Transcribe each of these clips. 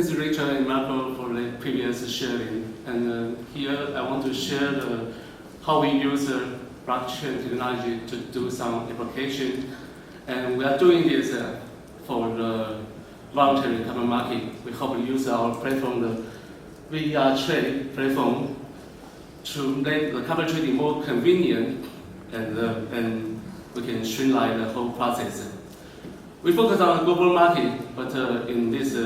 Thanks Rachel and Marco for the previous sharing. And here I want to share how we use blockchain technology to do some application. And we are doing this for the voluntary carbon market. We hope to use our platform, the VR trade platform, to make the carbon trading more convenient and we can streamline the whole process. We focus on the global market, but in this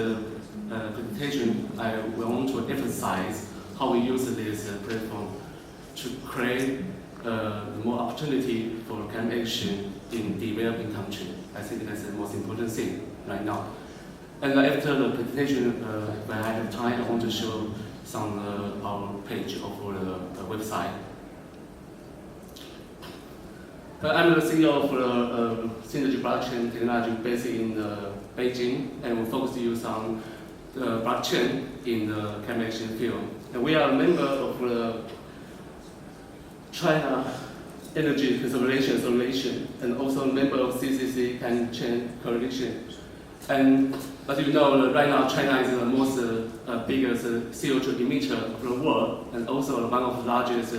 presentation, I want to emphasize how we use this platform to create more opportunity for climate action in developing countries. I think that's the most important thing right now. And after the presentation, when I have time, I want to show some our page of the website. I'm the CEO of Synergy Blockchain Technology based in Beijing, and we focus use on blockchain in the climate action field. And we are a member of the China Energy Conservation Association and also a member of CCC Climate Change Coalition. And as you know, right now China is the most biggest CO2 emitter of the world and also one of the largest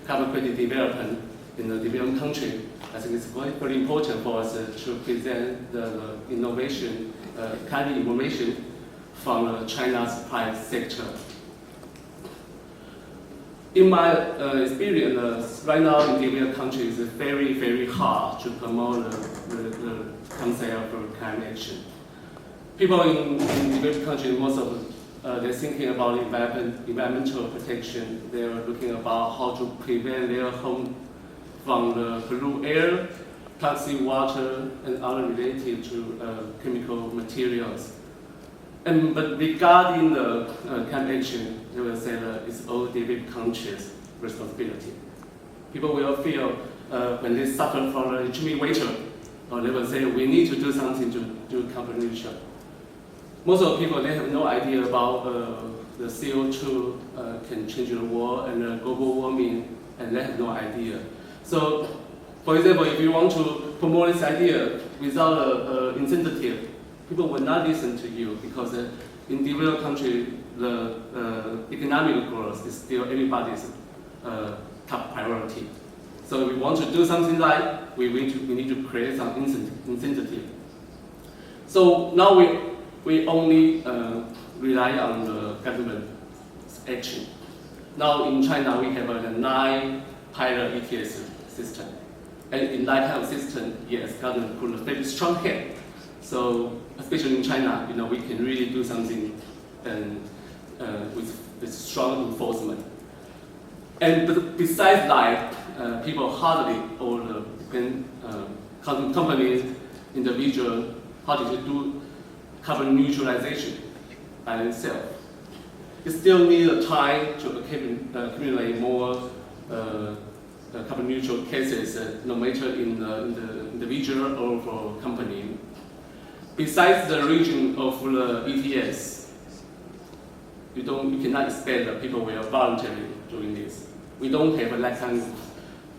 carbon credit developers in the developing country. I think it's very important for us to present the innovation, kind of information from China's private sector. In my experience, right now in developing countries, it's very, very hard to promote the concept of climate action. People in developing countries, most of they're thinking about environmental protection. They're looking about how to prevent their home from the polluted air, toxic water, and other related to chemical materials. But regarding the climate action, they will say that it's all developed countries' responsibility. People will feel when they suffer from the extreme winter, or they will say we need to do something to do carbon neutral. Most of the people, they have no idea about the CO2 can change the world and global warming, and they have no idea. So, for example, if you want to promote this idea without incentive, people will not listen to you because in developed countries, the economic growth is still everybody's top priority. So if we want to do something right, we need to create some incentive. So now we only rely on the government action. Now in China, we have a 9 pilot ETS system. And in that kind of system, yes, government put a very strong hand. So especially in China, we can really do something and with strong enforcement. And besides that, people hardly or companies, individuals, hardly to do carbon neutralization by themselves. It still needs time to accumulate more carbon neutral cases, no matter in the individual or for company. Besides the region of the ETS, you cannot expect that people will voluntarily doing this. We don't have that kind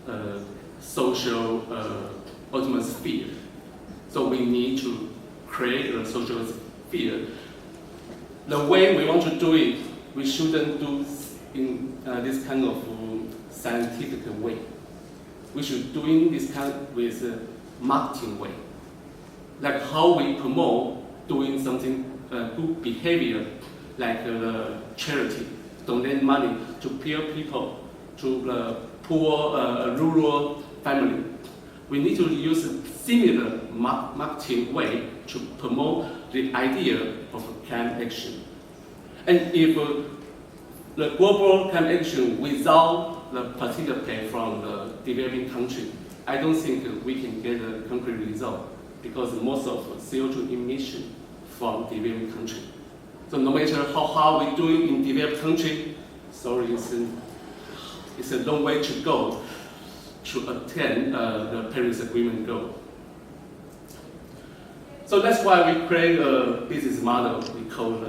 of social atmosphere. So we need to create a social sphere. The way we want to do it, we shouldn't do in this kind of scientific way. We should do this kind with a marketing way. Like how we promote doing something good behavior, like charity, donate money to poor people, to the poor rural family. We need to use a similar marketing way to promote the idea of climate action. And if the global climate action without the participation from the developing country, I don't think we can get a concrete result because most of CO2 emission from developing country. So no matter how hard we do it in developed country, sorry, it's a long way to go to attain the Paris Agreement goal. So that's why we create a business model we call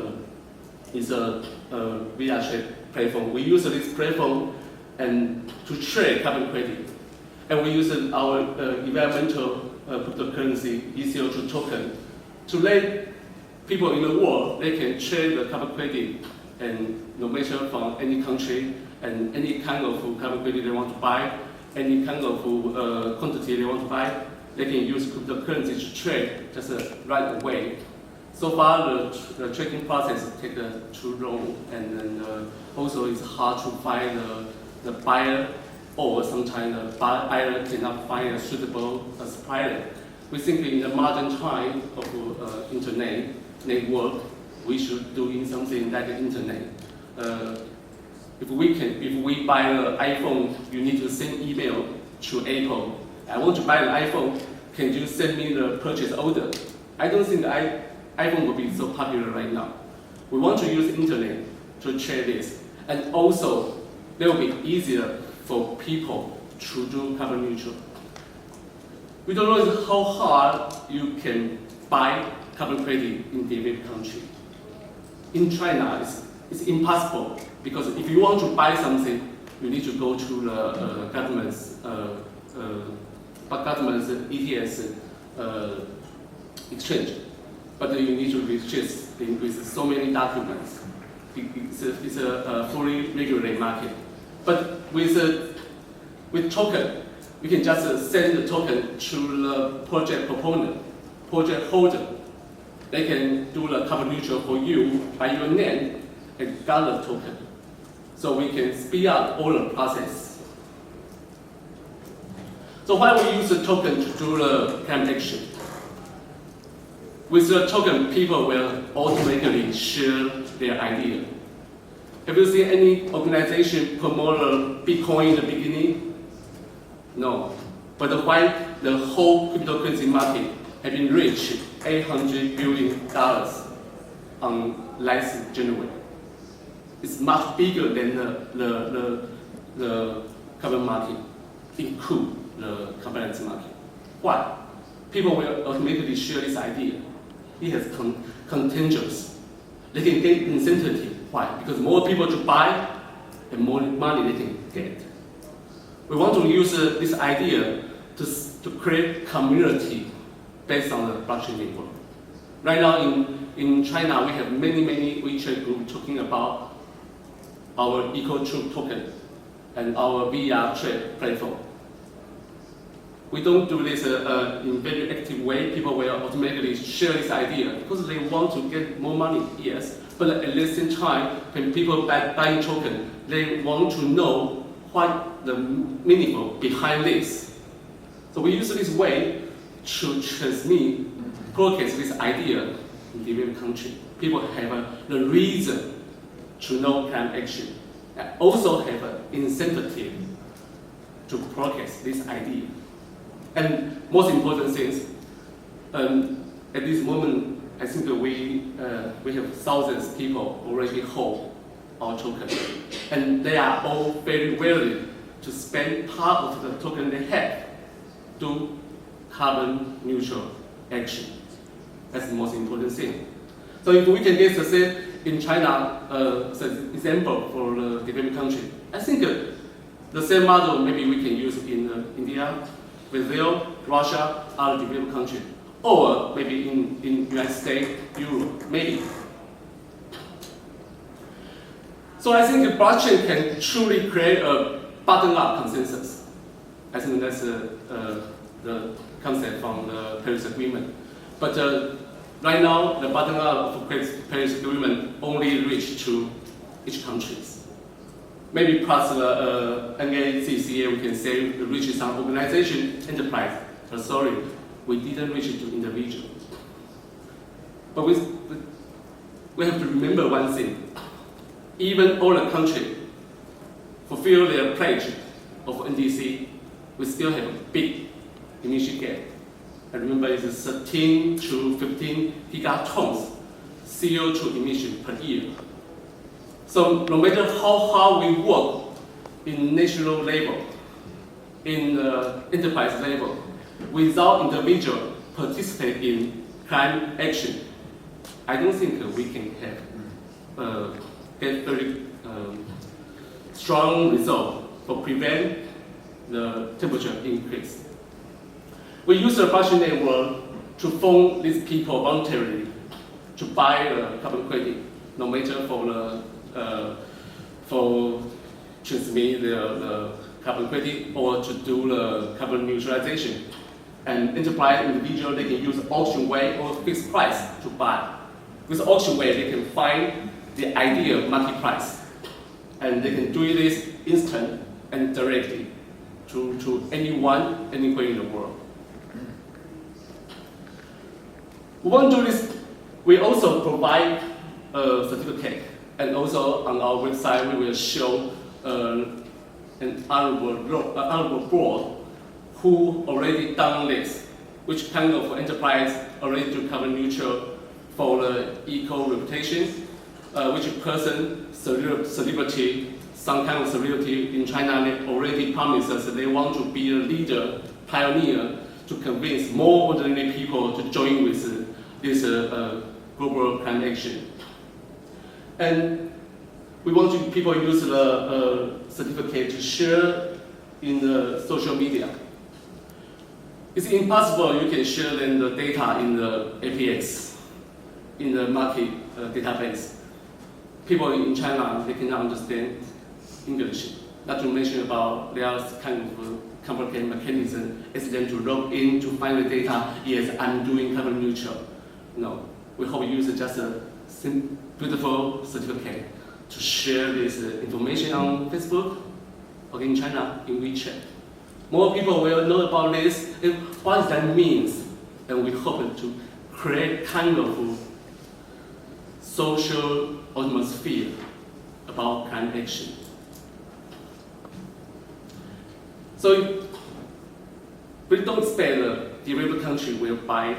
it's a VR trade platform. We use this platform and to trade carbon credit, and we use our environmental cryptocurrency ECO2 token to let people in the world, they can trade the carbon credit, and no matter from any country, and any kind of carbon credit they want to buy, any kind of quantity they want to buy, they can use cryptocurrency to trade just right away. So far, the trading process takes too long, and then also it's hard to find the buyer, or sometimes the buyer cannot find a suitable supplier. We think in the modern time of internet network, we should do something like the internet. If we buy an iPhone, you need to send email to Apple. I want to buy an iPhone. Can you send me the purchase order? I don't think iPhone will be so popular right now. We want to use internet to trade this, and also it will be easier for people to do carbon neutral. We don't know how hard you can buy carbon credit in developed country. In China, it's impossible, because if you want to buy something, you need to go to the government's ETS exchange. But you need to register with so many documents. It's a fully regulated market. But with token, you can just send the token to the project proponent, project holder. They can do the carbon neutral for you by your name and gather the token. So we can speed up all the process. So why we use the token to do the climate action? With the token, people will automatically share their idea. Have you seen any organization promote Bitcoin in the beginning? No. But why the whole cryptocurrency market has been reached $800 billion on last January. It's much bigger than the carbon market, include the carbon market. Why? People will automatically share this idea. It has contagious. They can get incentive. Why? Because more people to buy, and more money they can get. We want to use this idea to create community based on the blockchain network. Right now in China, we have many WeChat groups talking about our ECO2 token and our VR trade platform. We don't do this in a very active way. People will automatically share this idea because they want to get more money, yes. But at the same time, when people buying token, they want to know what the meaning behind this. So we use this way to transmit, broadcast this idea in developed country. People have the reason to know climate action, and also have an incentive to broadcast this idea. And most important things, at this moment, I think we have thousands of people already hold our token, and they are all very willing to spend part of the token they have to carbon neutral action. That's the most important thing. So if we can get success in China, as an example for the developing country, I think the same model maybe we can use in India, Brazil, Russia, other developed countries, or maybe in United States, Europe, maybe. So I think the blockchain can truly create a bottom-up consensus. I think that's the concept from the Paris Agreement. But right now, the bottom-up of Paris Agreement only reach to each country. Maybe plus the NACCA, we can say we reach some organization, enterprise. But sorry, we didn't reach it to individual. But we have to remember one thing. Even all the countries fulfill their pledge of NDC, we still have a big emission gap. I remember it's 13 to 15 gigatons CO2 emission per year. So no matter how hard we work in national level, in enterprise level, without individual participate in climate action, I don't think we can have get very strong result for prevent the temperature increase. We use the blockchain network to form these people voluntarily to buy carbon credit, no matter for transmit the carbon credit or to do the carbon neutralization. And enterprise individual, they can use auction way or fixed price to buy. With auction way, they can find the ideal market price, and they can do this instant and directly to anyone, anywhere in the world. We want to do this. We also provide a certificate, and also on our website we will show an honorable board who already done this, which kind of enterprise already do carbon neutral for the eco reputation, which person, celebrity, some kind of celebrity in China, they already promised us that they want to be a leader, pioneer, to convince more ordinary people to join with this global climate action. And we want people use the certificate to share in the social media. It's impossible you can share then the data in the APX, in the market database. People in China, they cannot understand English. Not to mention about there's kind of complicated mechanism as them to log in to find the data. Yes, I'm doing carbon neutral. No, we hope you use just a beautiful certificate to share this information on Facebook or in China, in WeChat. More people will know about this and what that means, and we hope to create kind of social atmosphere about climate action. So we don't expect the developed country will buy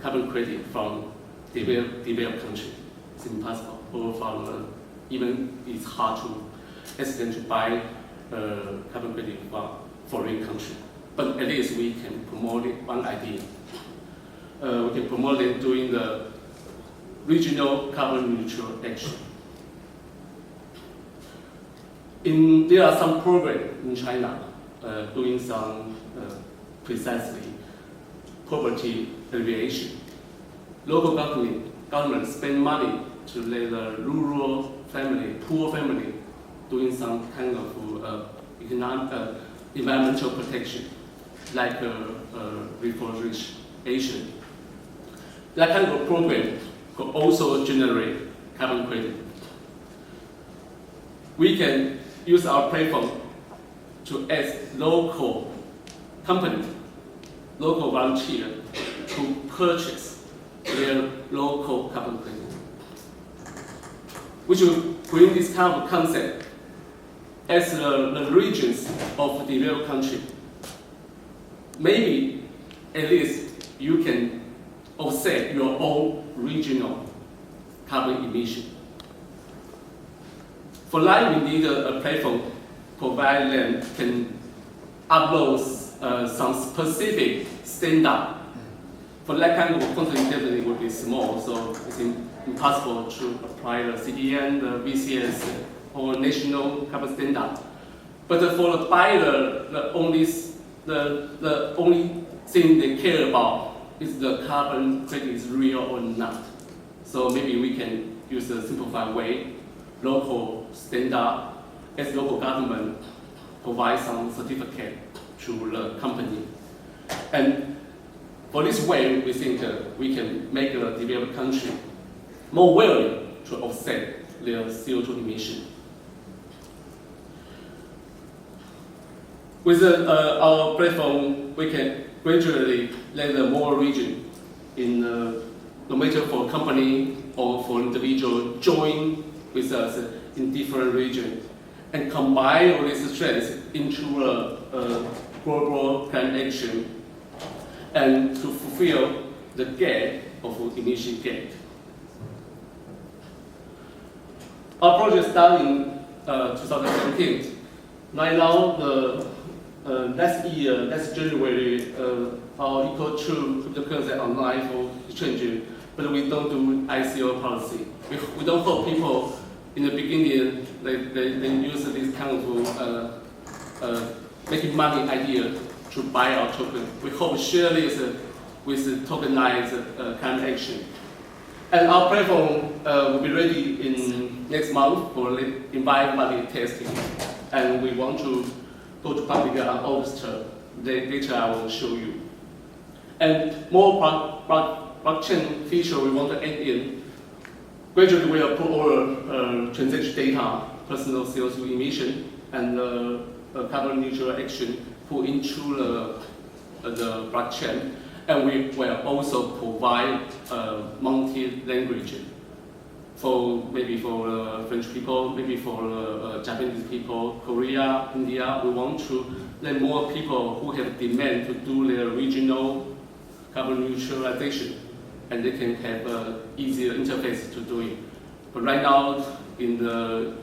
carbon credit from developed country. It's impossible. Or from even it's hard to ask them to buy carbon credit from foreign country. But at least we can promote it, one idea. We can promote them doing the regional carbon neutral action. There are some programs in China doing some precisely poverty alleviation. Local government spend money to let the rural family, poor family, doing some kind of environmental protection, like reforestation. That kind of program could also generate carbon credit. We can use our platform to ask local company, local volunteer to purchase their local carbon credit, which will bring this kind of concept as the regions of the developed country. Maybe at least you can offset your own regional carbon emission. For that, we need a platform provide them can upload some specific standard. For that kind of quantity, definitely would be small, so it's impossible to apply the CDN, the VCS, or national carbon standard. But for the buyer, the only thing they care about is the carbon credit is real or not. So maybe we can use a simplified way, local standard, as local government provide some certificate to the company. And for this way, we think we can make a developed country more willing to offset their CO2 emission. With our platform, we can gradually let more region in no matter for company or for individual join with us in different regions and combine all these strengths into a global climate action and to fulfill the gap of emission gap. Our project started in 2017. Right now, last January, our ECO2 cryptocurrency online for exchange, but we don't do ICO policy. We don't hope people in the beginning they use this kind of making money idea to buy our token. We hope share this with tokenized climate action. And our platform will be ready in next month for environment testing. And we want to go to public on August. Later I will show you. And more blockchain feature we want to add in. Gradually we will put all transaction data, personal CO2 emission, and carbon neutral action put into the blockchain. And we will also provide multi-language for maybe for French people, maybe for Japanese people, Korea, India. We want to let more people who have demand to do their regional carbon neutralization, and they can have an easier interface to do it. But right now, in the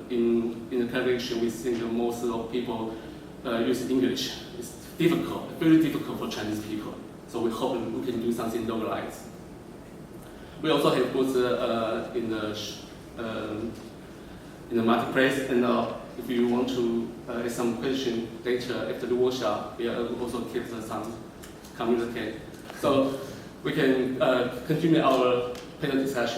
collaboration, we think most of people use English. It's difficult, very difficult for Chinese people. So we hope we can do something localized. We also have booths in the marketplace, and if you want to ask some question later after the workshop, we also keep some communicate. So we can continue our panel discussion.